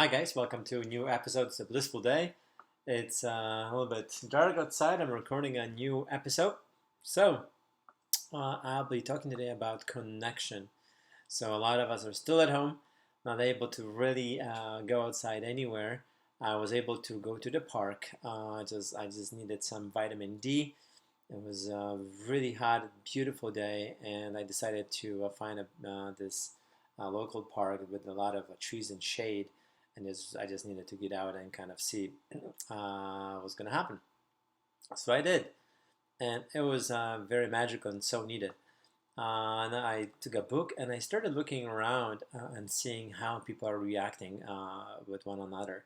Hi guys, welcome to a new episode. It's a blissful day. It's a little bit dark outside. I'm recording a new episode. I'll be talking today about connection. So a lot of us are still at home, not able to really go outside anywhere. I was able to go to the park. I just needed some vitamin D. It was a really hot, beautiful day, and I decided to find this local park with a lot of trees and shade. And I just needed to get out and kind of see what's going to happen. So I did, and it was very magical and so needed. And I took a book and I started looking around and seeing how people are reacting with one another.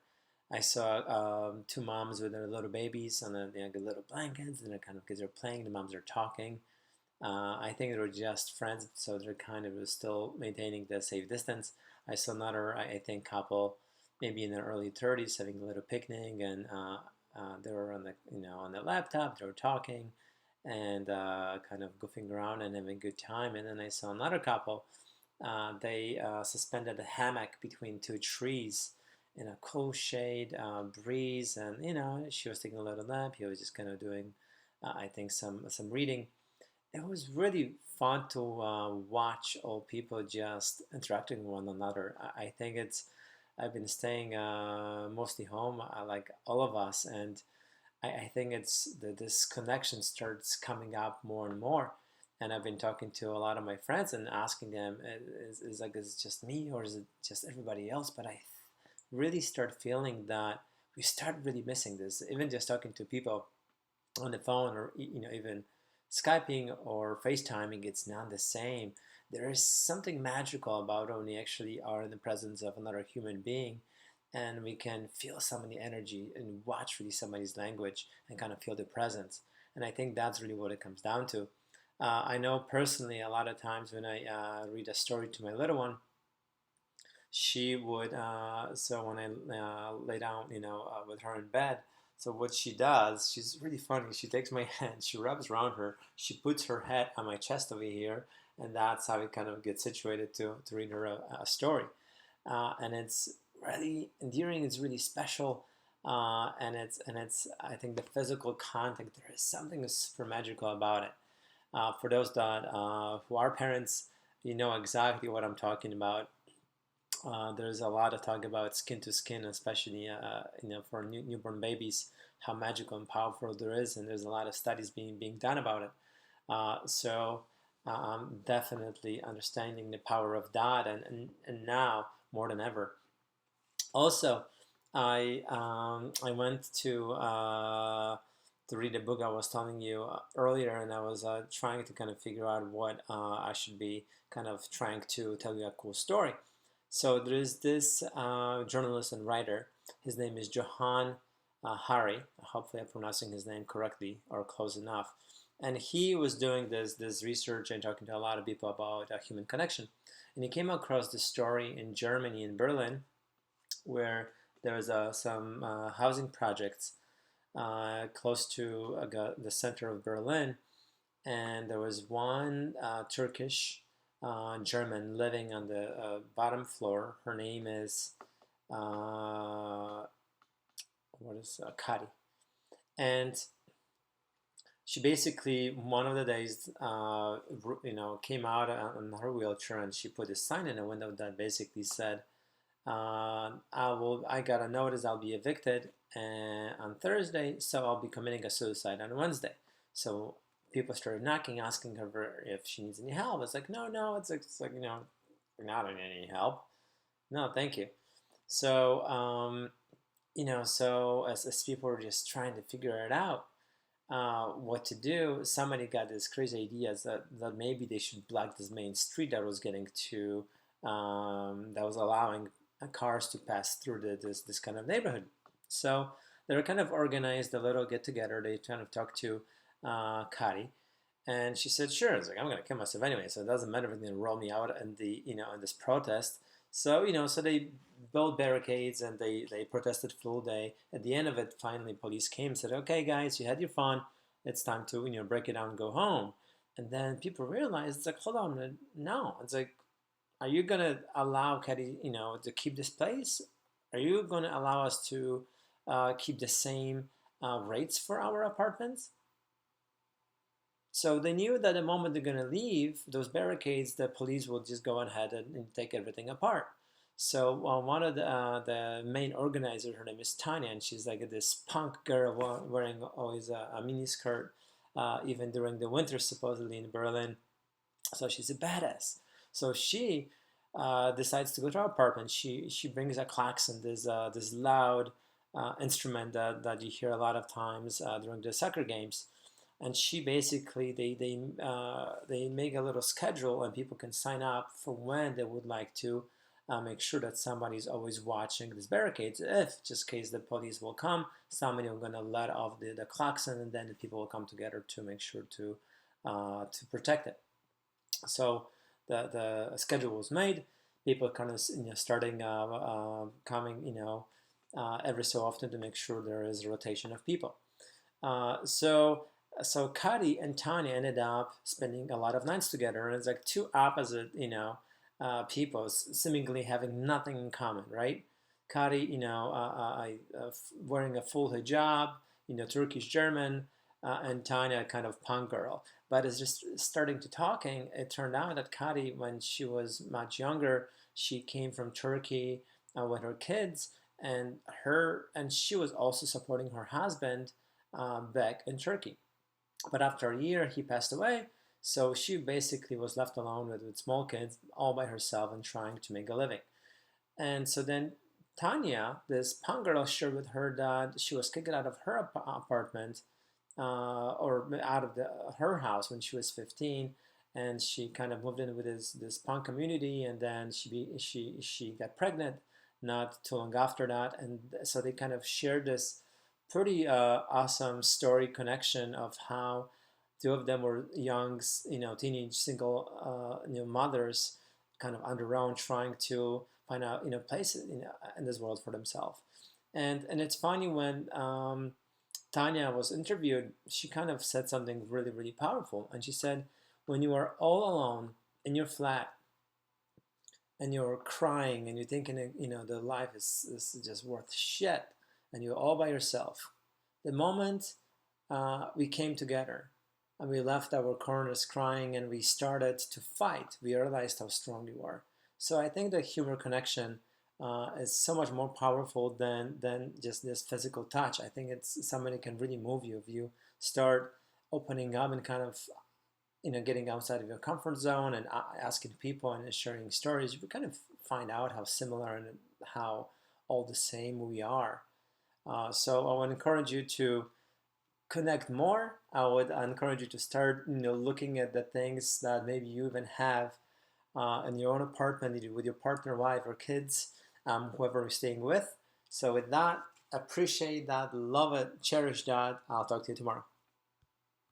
I saw two moms with their little babies on their little blankets, and they're kind of kids are playing. The moms are talking. I think they were just friends, so they're kind of still maintaining the safe distance. I saw another, I think, couple, maybe in their early 30s, having a little picnic, and they were on the laptop. They were talking and kind of goofing around and having a good time. And then I saw another couple. They suspended a hammock between two trees in a cool shade breeze, and she was taking a little nap. He was just kind of doing, I think, some reading. It was really fun to watch all people just interacting with one another. I think I've been staying mostly home, like all of us, and I think this connection starts coming up more and more. And I've been talking to a lot of my friends and asking them, is it just me or is it just everybody else? But I really start feeling that we start really missing this. Even just talking to people on the phone, or even Skyping or FaceTiming, it's not the same. There is something magical about when we actually are in the presence of another human being, and we can feel some of the energy and watch really somebody's language and kind of feel the presence. And I think that's really what it comes down to. I know personally, a lot of times when I read a story to my little one, she would so when I lay down with her in bed, so what she does, she's really funny. She takes my hand, she rubs around her, she puts her head on my chest over here, and that's how we kind of get situated to read her a story. And it's really endearing, it's really special. And it's I think the physical contact, there is something super magical about it. For those that who are parents, you know exactly what I'm talking about. There's a lot of talk about skin to skin, especially for newborn babies, how magical and powerful there is, and there's a lot of studies being done about it. I'm definitely understanding the power of that, and now more than ever. Also, I went to read a book I was telling you earlier, and I was trying to kind of figure out what I should be kind of trying to tell you a cool story. So there is this journalist and writer. His name is Johan Hari. Hopefully, I'm pronouncing his name correctly or close enough. And he was doing this research and talking to a lot of people about human connection. And he came across this story in Germany, in Berlin, where there was some housing projects close to the center of Berlin, and there was one Turkish German living on the bottom floor. Her name is Kari, and she basically one of the days came out on her wheelchair, and she put a sign in the window that basically said, I got a notice I'll be evicted on Thursday, so I'll be committing a suicide on Wednesday. So people started knocking, asking her if she needs any help. It's like, no, it's like, we're not in any help. No, thank you. So, so as people were just trying to figure it out, what to do, somebody got this crazy idea that maybe they should block this main street that was getting to, that was allowing cars to pass through this kind of neighborhood. So they were kind of organized a little get together. They kind of talked to Kari, and she said, "Sure." It's like, I'm gonna kill myself anyway, so it doesn't matter if they're gonna roll me out in in this protest. So so they built barricades and they protested full day. At the end of it, finally, police came and said, "Okay, guys, you had your fun. It's time to break it down and go home." And then people realized, it's like, hold on, no. It's like, are you gonna allow Katie, to keep this place? Are you going to allow us to keep the same rates for our apartments? So they knew that the moment they're going to leave those barricades, the police will just go ahead and take everything apart. So one of the main organizers, her name is Tanya, and she's like this punk girl wearing always a mini skirt, even during the winter, supposedly in Berlin. So she's a badass. So she decides to go to our apartment. She brings a klaxon, this loud instrument that you hear a lot of times during the soccer games. And she basically they make a little schedule, and people can sign up for when they would like to make sure that somebody's always watching these barricades. If just in case the police will come, somebody will gonna let off the klaxon, and then the people will come together to make sure to protect it. So the schedule was made. People kind of starting coming every so often to make sure there is a rotation of people. So Kari and Tanya ended up spending a lot of nights together, and it's like two opposite people seemingly having nothing in common, right? Kari, wearing a full hijab, Turkish German, and Tanya, kind of punk girl. But as just starting to talking, it turned out that Kari, when she was much younger, she came from Turkey with her kids, and she was also supporting her husband back in Turkey. But after a year, he passed away, so she basically was left alone with small kids, all by herself and trying to make a living. And so then Tanya, this punk girl, shared with her that she was kicked out of her apartment or out of her house when she was 15, and she kind of moved in with this punk community, and then she got pregnant not too long after that, and so they kind of shared this pretty awesome story connection of how two of them were young, teenage single, mothers, kind of on their own, trying to find out, places in this world for themselves. And it's funny when Tanya was interviewed, she kind of said something really, really powerful. And she said, when you are all alone in your flat and you're crying and you're thinking, the life is just worth shit, and you're all by yourself, the moment we came together and we left our corners crying and we started to fight, we realized how strong you are. So I think the humor connection is so much more powerful than just this physical touch. I think it's somebody can really move you if you start opening up and kind of getting outside of your comfort zone and asking people and sharing stories. You kind of find out how similar and how all the same we are. So I would encourage you to connect more. I would encourage you to start looking at the things that maybe you even have in your own apartment, either with your partner, wife, or kids, whoever you're staying with. So with that, appreciate that, love it, cherish that. I'll talk to you tomorrow.